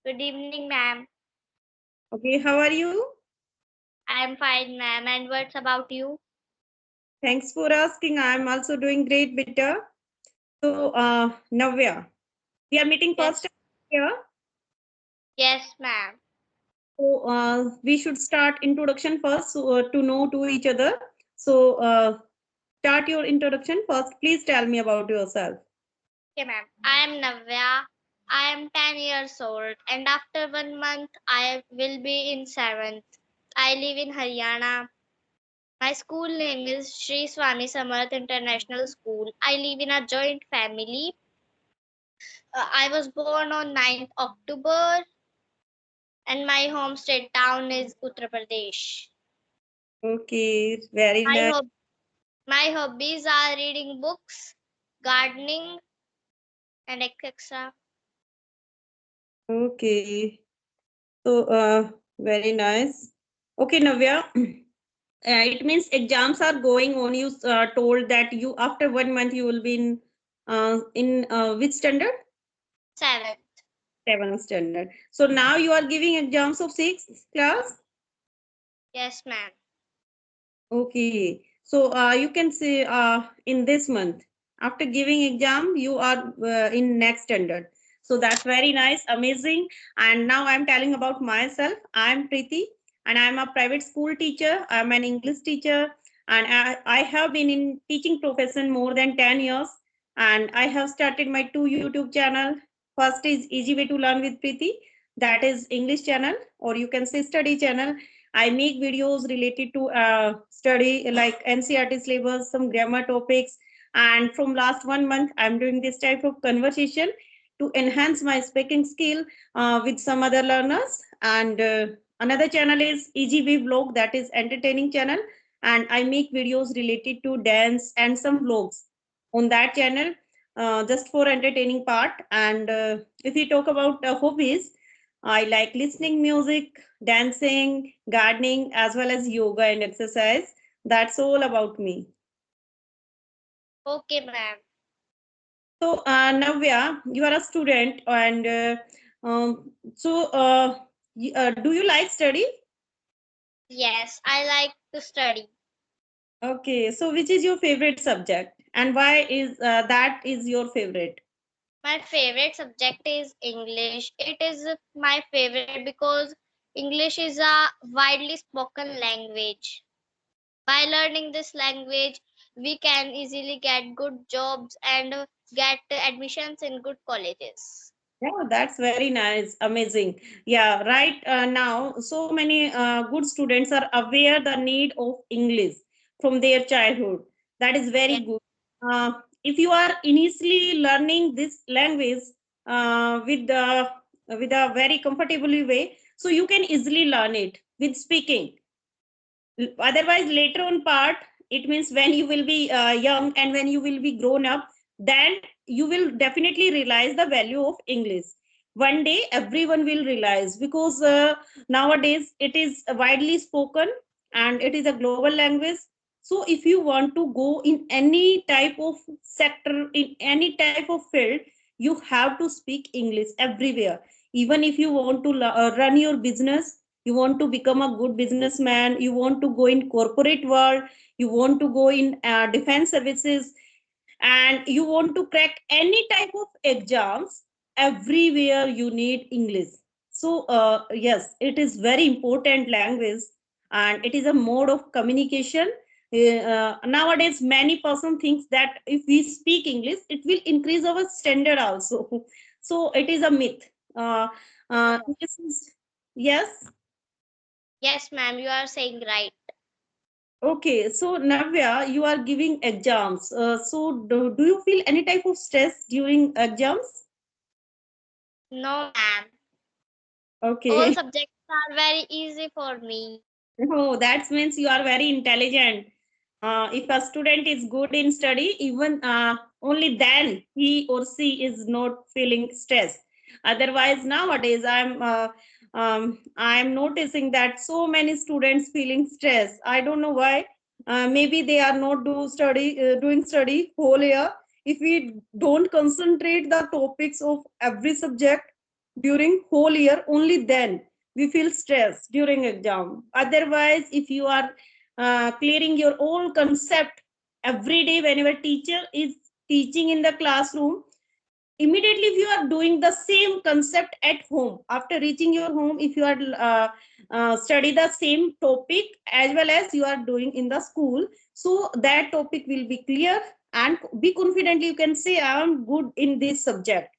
Good evening, ma'am. Okay, how are you? I am fine, ma'am. And what's about you? Thanks for asking. I'm also doing great, Beta. So, Navya, we are meeting first Yes. time here. Yes, ma'am. So, we should start introduction first to know to each other. So, start your introduction first. Please tell me about yourself. Okay, ma'am. I am Navya. I am 10 years old, and after 1 month, I will be in 7th. I live in Haryana. My school name is Sri Swami Samarth International School. I live in a joint family. I was born on 9th October, and my home state town is Uttar Pradesh. Okay, very My, nice. hob- my hobbies are reading books, gardening, and etc. Okay, so very nice. Okay, Navya. It means exams are going on. You told that you after 1 month you will be in which standard? 7th. Seventh standard. So now you are giving exams of sixth class. Yes, ma'am. Okay. So you can say in this month after giving exam you are in next standard. So that's very nice, amazing. And now I'm telling about myself. I'm Preeti and I'm a private school teacher. I'm an English teacher and I have been in teaching profession more than 10 years. And I have started my two YouTube channel. First is Easy Way to Learn with Preeti. That is English channel or you can say study channel. I make videos related to study like NCERT syllabus, some grammar topics. And from last 1 month, I'm doing this type of conversation to enhance my speaking skill with some other learners. And another channel is EGV Vlog, that is entertaining channel. And I make videos related to dance and some vlogs on that channel just for entertaining part. And if we talk about hobbies, I like listening music, dancing, gardening, as well as yoga and exercise. That's all about me. Okay, ma'am. So, Navya, you are a student, and do you like study? Yes, I like to study. Okay, so which is your favorite subject, and why is that is your favorite? My favorite subject is English. It is my favorite because English is a widely spoken language. By learning this language, we can easily get good jobs and get admissions in good colleges. Yeah, that's very nice, amazing. Yeah, right now, so many good students are aware the need of English from their childhood. That is very Yes. good. If you are initially learning this language with a very comfortably way, so you can easily learn it with speaking. Otherwise later on part, it means when you will be young and when you will be grown up, then you will definitely realize the value of English. One day everyone will realize because nowadays it is widely spoken and it is a global language. So if you want to go in any type of sector, in any type of field, you have to speak English everywhere. Even if you want to run your business, you want to become a good businessman, you want to go in corporate world, you want to go in defense services, and you want to crack any type of exams, everywhere you need English. So yes, it is very important language and it is a mode of communication. Nowadays many person thinks that if we speak English it will increase our standard also. So it is a myth. This is, yes. Yes, ma'am, you are saying right. Okay, so Navya, you are giving exams. So do you feel any type of stress during exams? No, ma'am. All Okay. subjects are very easy for me. Oh, that means you are very intelligent. If a student is good in study, even only then he or she is not feeling stress. Otherwise, nowadays I'm noticing that so many students feeling stress. I don't know why. Maybe they are not doing study whole year. If we don't concentrate the topics of every subject, during whole year, only then we feel stress during exam. Otherwise, if you are clearing your old concept every day whenever teacher is teaching in the classroom, immediately if you are doing the same concept at home, after reaching your home, if you are study the same topic as well as you are doing in the school, so that topic will be clear, and be confidently you can say I am good in this subject.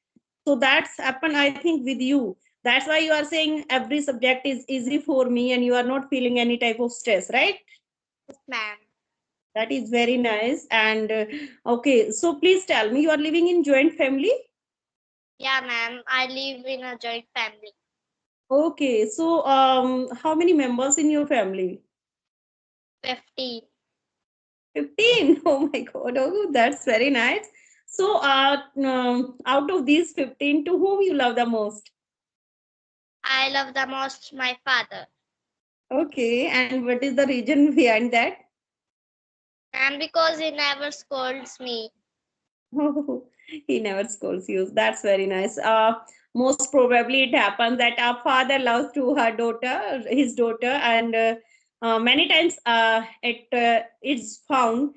So that's happened, I think, with you. That's why you are saying every subject is easy for me and you are not feeling any type of stress, right? Yes, ma'am. That is very nice. And okay, so please tell me, you are living in joint family? Yeah, ma'am. I live in a joint family. Okay, so how many members in your family? 15. 15. Oh my God. Oh, that's very nice. So, out of these 15, to whom you love the most? I love the most my father. Okay, and what is the reason behind that? And because he never scolds me. Oh, he never scolds you. That's very nice. Most probably it happens that our father loves to her daughter, his daughter, and many times it's found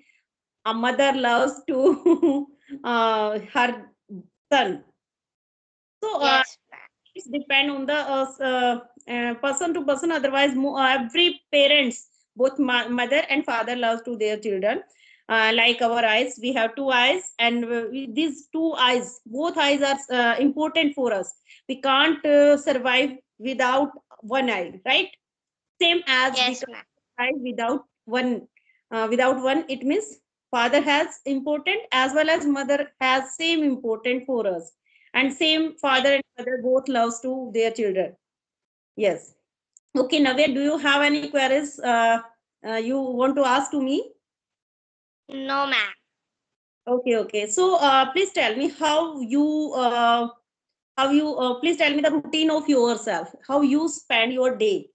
a mother loves to her son. So Yes, ma'am. it's depend on the person to person. Otherwise, every parents, both mother and father, loves to their children. Like our eyes, we have two eyes, and these two eyes, both eyes are important for us. We can't survive without one eye, right? Same as we Yes, can't ma'am. survive without one. Without one, it means father has important as well as mother has same important for us, and same Yes. father and mother both loves to their children. Yes. Okay, Navya, do you have any queries you want to ask to me? No, ma'am. Okay, okay. So please tell me please tell me the routine of yourself, how you spend your day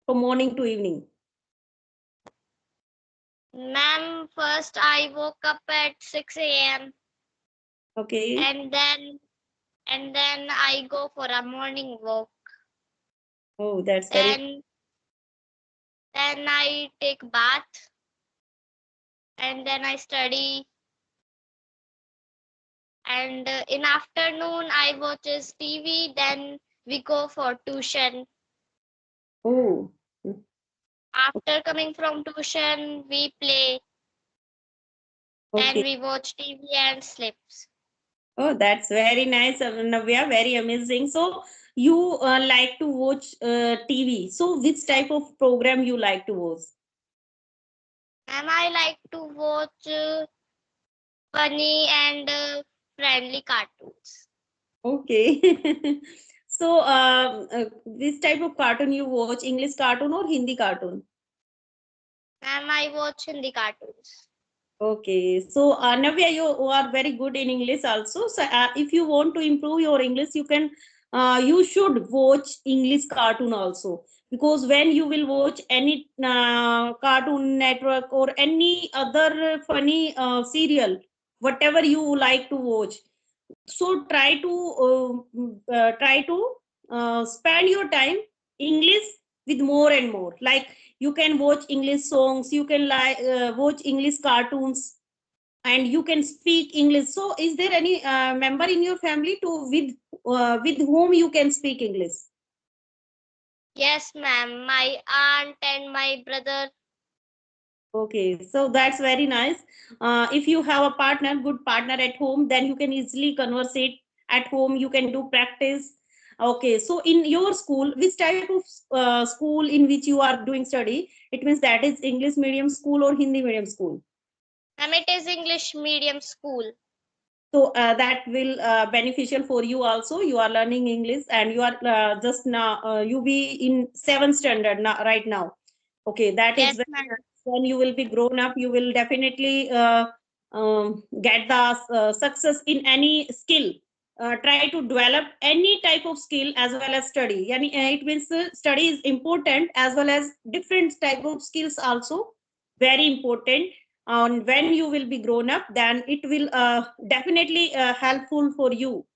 from morning to evening. Ma'am, first I woke up at 6 a.m. Okay. and then I go for a morning walk. Oh, that's very. Then I take bath and then I study. And in afternoon I watches TV. Then we go for tuition. Oh, After coming from tuition, we play. Then okay. we watch TV and sleeps. Oh, that's very nice, Navya. Very amazing. So you like to watch TV. So which type of program you like to watch? And I like to watch funny and friendly cartoons. Okay. So which type of cartoon you watch? English cartoon or Hindi cartoon? And I watch Hindi cartoons. Okay, so Navya, you are very good in English also. So if you want to improve your English, you should watch English cartoon also, because when you will watch any Cartoon Network or any other funny serial, whatever you like to watch, so try to spend your time English with more and more. Like you can watch English songs, you can watch English cartoons, and you can speak English. So is there any member in your family to with whom you can speak English? Yes, ma'am. My aunt and my brother. Okay, so that's very nice. If you have a partner, good partner at home, then you can easily conversate at home. You can do practice. Okay, so in your school, which type of school in which you are doing study? It means that is English medium school or Hindi medium school. It is English medium school. So that will beneficial for you also. You are learning English and you are just now you be in seventh standard now, right now. Okay, that is Yes, ma'am. when you will be grown up, you will definitely get the success in any skill. Try to develop any type of skill as well as study. It means study is important as well as different type of skills also very important. And when you will be grown up, then it will definitely helpful for you.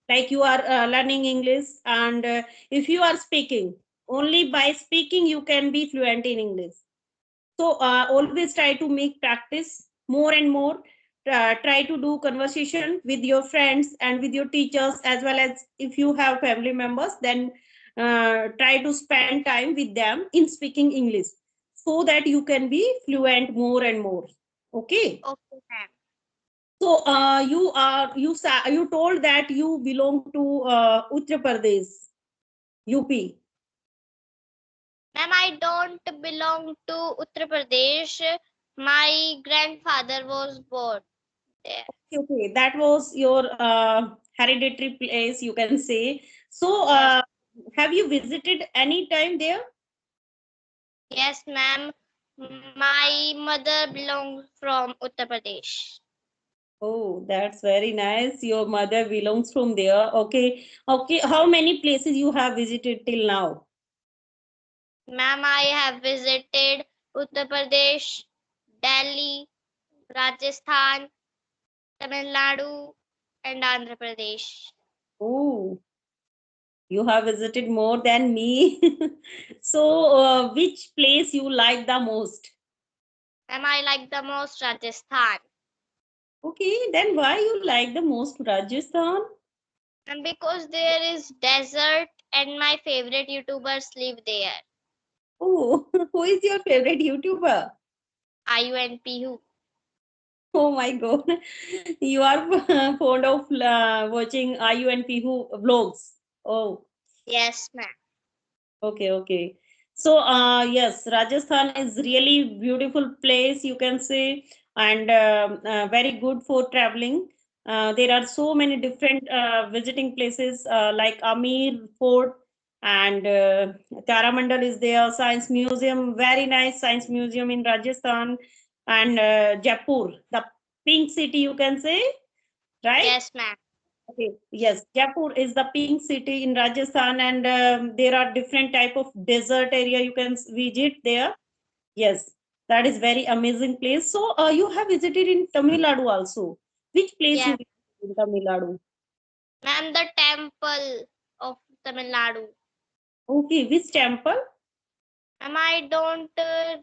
like you are learning English, and if you are speaking, only by speaking you can be fluent in English. So always try to make practice more and more. Try to do conversation with your friends and with your teachers, as well as if you have family members, then try to spend time with them in speaking English, so that you can be fluent more and more. Okay. Okay, ma'am. So you told that you belong to Uttar Pradesh, UP. Ma'am, I don't belong to Uttar Pradesh. My grandfather was born there. Okay, that was your hereditary place, you can say. So, Yes. have you visited any time there? Yes, ma'am. My mother belongs from Uttar Pradesh. Oh, that's very nice. Your mother belongs from there. Okay, okay. How many places you have visited till now? Ma'am, I have visited Uttar Pradesh, Delhi, Rajasthan, Tamil Nadu, and Andhra Pradesh. Oh, you have visited more than me. So, which place you like the most? Ma'am, I like the most Rajasthan. Okay, then why you like the most Rajasthan? And because there is desert and my favorite YouTubers live there. Oh, who is your favorite YouTuber? Ayu and Pihu. Oh my God. You are fond of watching IU and Pihu vlogs. Oh, Yes, ma'am. okay, okay. So, yes, Rajasthan is really beautiful place, you can say, and very good for traveling. There are so many different visiting places like Amir Fort, and Taramandal is there, Science Museum, very nice Science Museum in Rajasthan, and Jaipur, the pink city, you can say, right? Yes, ma'am. Okay. Yes, Jaipur is the pink city in Rajasthan, and there are different type of desert area you can visit there. Yes, that is very amazing place. So you have visited in Tamil Nadu also. Which place you Yes. visited in Tamil Nadu? Ma'am, the temple of Tamil Nadu. Okay, which temple? Ma'am, I don't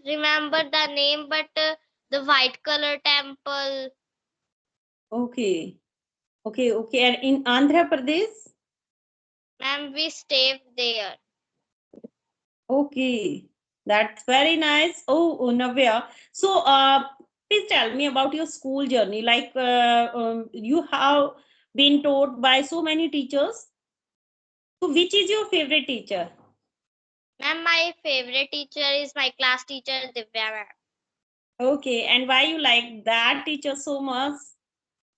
remember the name, but the white color temple. Okay, okay, okay. And in Andhra Pradesh? Ma'am, we stayed there. Okay, that's very nice. Oh, Navya. So, please tell me about your school journey. Like, you have been taught by so many teachers. So, which is your favorite teacher? Ma'am, my favorite teacher is my class teacher, Divya ma'am. Okay, and why you like that teacher so much?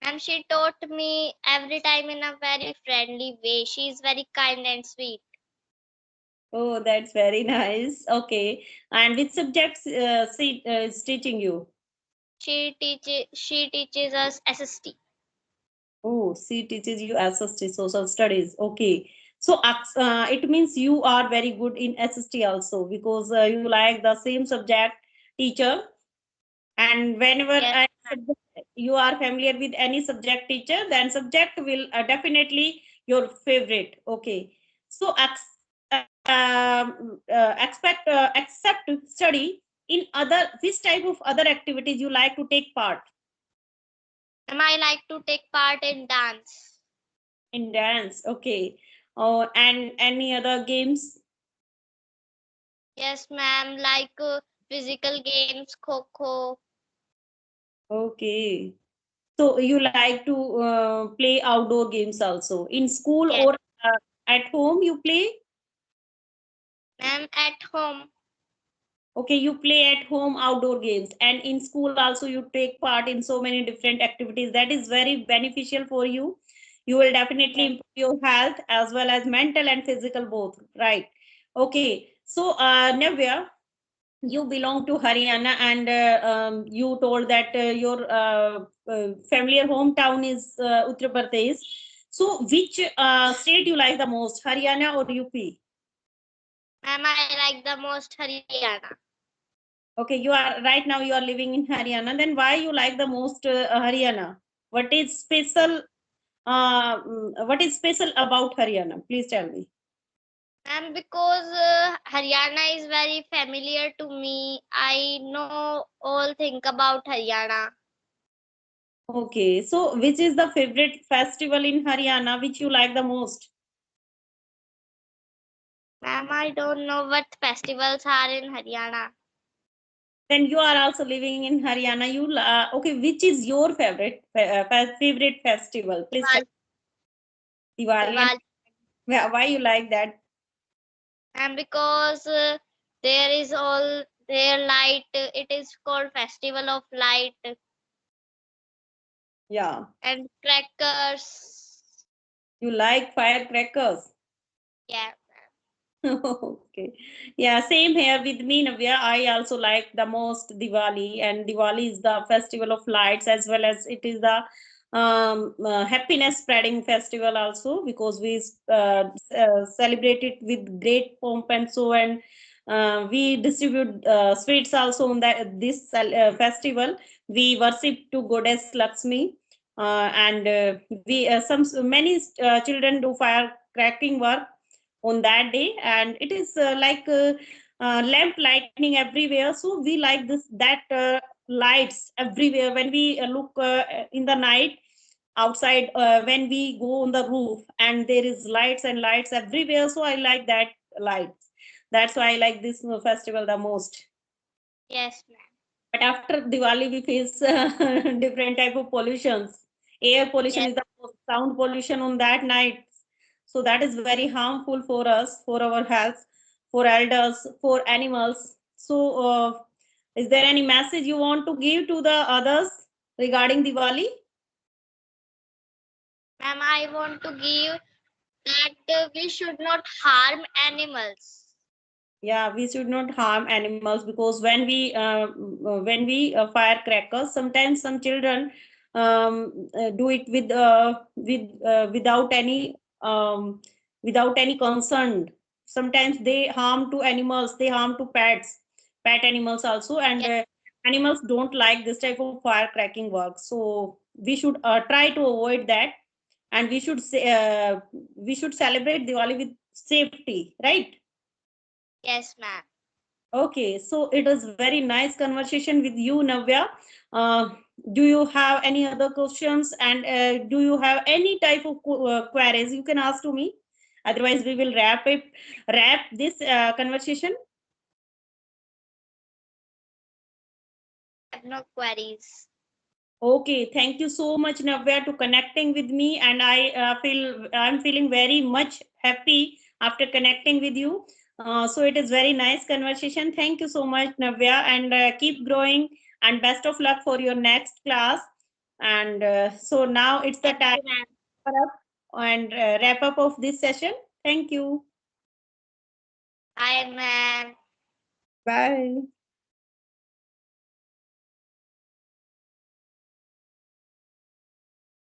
Ma'am, she taught me every time in a very friendly way. She is very kind and sweet. Oh, that's very nice. Okay, and which subjects is teaching you? She teaches us SST. Oh, she teaches you SST, social studies. Okay. So it means you are very good in SST also, because you like the same subject teacher. And whenever Yes, you are familiar with any subject teacher, then subject will definitely your favorite. Okay. So except study, in other, which type of other activities you like to take part? ma'am, I like to take part in dance. In dance, okay. Oh, and any other games? Yes, ma'am, like physical games, kho. Okay. So you like to play outdoor games also in school, Yes, or at home you play? ma'am, at home. Okay, you play at home outdoor games, and in school also you take part in so many different activities. That is very beneficial for you. You will definitely Yes, improve your health as well as mental and physical both, right? Okay. So, Navya, you belong to Haryana, and you told that your familiar hometown is Uttar Pradesh. So, which state you like the most, Haryana or UP? ma'am, I like the most Haryana. Okay, you are right now you are living in Haryana. Then why you like the most Haryana? What is special what is special about Haryana? Please tell me. And because Haryana is very familiar to me, I know all thing about Haryana. Okay, so which is the favorite festival in Haryana which you like the most? Ma'am, I don't know what festivals are in Haryana. Then you are also living in Haryana. Okay, which is your favorite festival? Please tell Diwali. Diwali. And Diwali. why you like that? And because there is all their light, it is called Festival of Light Yeah, and crackers. you like firecrackers. Yeah. Okay. Yeah, same here with me, Navya. I also like the most Diwali, and Diwai is the festival of lights as well as it is the happiness spreading festival also because we celebrate it with great pomp and so and we distribute sweets also on that this festival. We worship to goddess Lakshmi, and we some many children do fire cracking work on that day, and it is lamp lightning everywhere, so we like this that lights everywhere when we look in the night outside, when we go on the roof and there is lights and lights everywhere, so I like that lights. That's why I like this festival the most. Yes, ma'am. But after Diwali, we face different type of pollutions. Air pollution Yes, is the most, sound pollution on that night. So that is very harmful for us, for our health, for elders, for animals. So, is there any message you want to give to the others regarding Diwali? ma'am. I want to give that we should not harm animals. Yeah, we should not harm animals because when we fire crackers, sometimes some children do it without any without any concern. Sometimes they harm to animals, they harm to pet animals also, and Yes, animals don't like this type of fire cracking work. So we should try to avoid that, and we should celebrate Diwali with safety, right? yes, ma'am. Okay, so it was very nice conversation with you, Navya. Uh, do you have any other questions, and do you have any type of queries you can ask to me? Otherwise, we will wrap this conversation. I have no queries. Okay, thank you so much, Navya, to connecting with me, and I'm feeling very much happy after connecting with you. So it is very nice conversation. Thank you so much, Navya, and keep growing. And best of luck for your next class. And so now it's the Thank time you, ma'am. for up and wrap up of this session. Thank you. Bye, ma'am. Bye.